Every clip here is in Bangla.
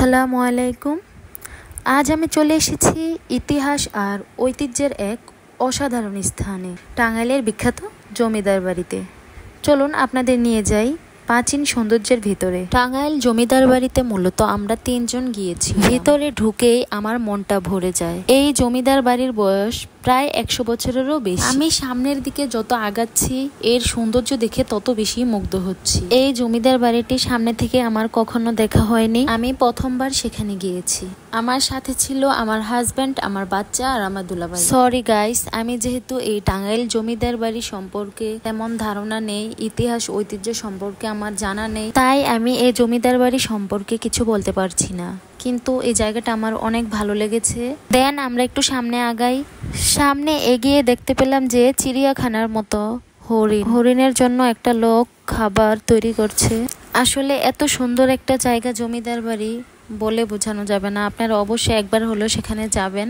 আসসালামু আলাইকুম। আজ আমি চলে এসেছি ইতিহাস আর ঐতিহ্যের এক অসাধারণ স্থানে, টাঙ্গাইলের বিখ্যাত জমিদার বাড়িতে। চলুন আপনাদের নিয়ে যাই প্রাচীন সৌন্দর্যের ভিতরে। টাঙ্গাইল জমিদার বাড়িতে মূলত আমরা 3 জন গিয়েছি। ভিতরে ঢুকেই আমার মনটা ভরে যায়। এই জমিদার বাড়ির বয়স প্রায় 100 বছরেরও বেশি। আমি সামনের দিকে যত আগাচ্ছি এর সৌন্দর্য দেখে তত বেশি মুগ্ধ হচ্ছি। এই জমিদার বাড়িটি সামনে থেকে আমার কখনো দেখা হয়নি, আমি প্রথমবার সেখানে গিয়েছি। আমার সাথে ছিল আমার হাজব্যান্ড, আমার বাচ্চা আর আমার দুলাভাই। সরি গাইস, আমি যেহেতু এই টাঙ্গাইল জমিদার বাড়ি সম্পর্কে তেমন ধারণা নেই, ইতিহাস ঐতিহ্য সম্পর্কে আমার জানা নেই, তাই আমি এই জমিদার বাড়ি সম্পর্কে কিছু বলতে পারছি না। কিন্তু এই জায়গাটা আমার অনেক ভালো লেগেছে। দেন আমরা একটু সামনে আগাই। সামনে এগিয়ে দেখতে পেলাম যে চিড়িয়াখানার মতো হরিণের জন্য একটা লোক খাবার তৈরি করছে। আসলে এত সুন্দর একটা জায়গা জমিদার বাড়ি বলে বোঝানো যাবে না। আপনারা অবশ্যই একবার হলেও সেখানে যাবেন।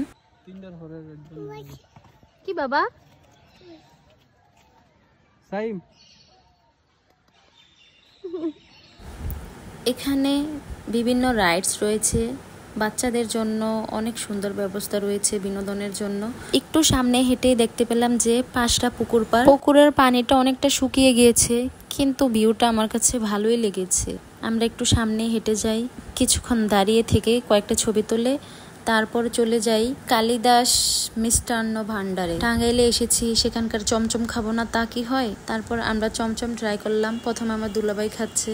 কি বাবা এখানে বিভিন্ন রাইডস রয়েছে, বাচ্চাদের জন্য অনেক সুন্দর ব্যবস্থা রয়েছে বিনোদনের জন্য। একটু সামনে হেঁটে দেখতে পেলাম যে 5টা পুকুর পাড়। পুকুরের পানিটা অনেকটা শুকিয়ে গিয়েছে, কিন্তু ভিউটা আমার কাছে ভালোই লেগেছে। আমরা একটু সামনে হেঁটে যাই, কিছুক্ষণ দাঁড়িয়ে থেকে কয়েকটা ছবি তুলে তারপর চলে যাই কালিদাস মিষ্টান্ন ভান্ডারে। টাঙ্গাইলে এসেছি, সেখানকার চমচম খাবো না তা কি হয়? তারপর আমরা চমচম ট্রাই করলাম। প্রথমে আমার দুলাভাই খাচ্ছে।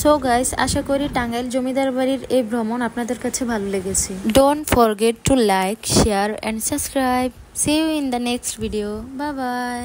সো গাইস, আশা করি টাঙ্গাইল জমিদার বাড়ির এই ভ্রমণ আপনাদের কাছে ভালো লেগেছে। Don't forget to like, share and subscribe. See you in the next video. Bye by.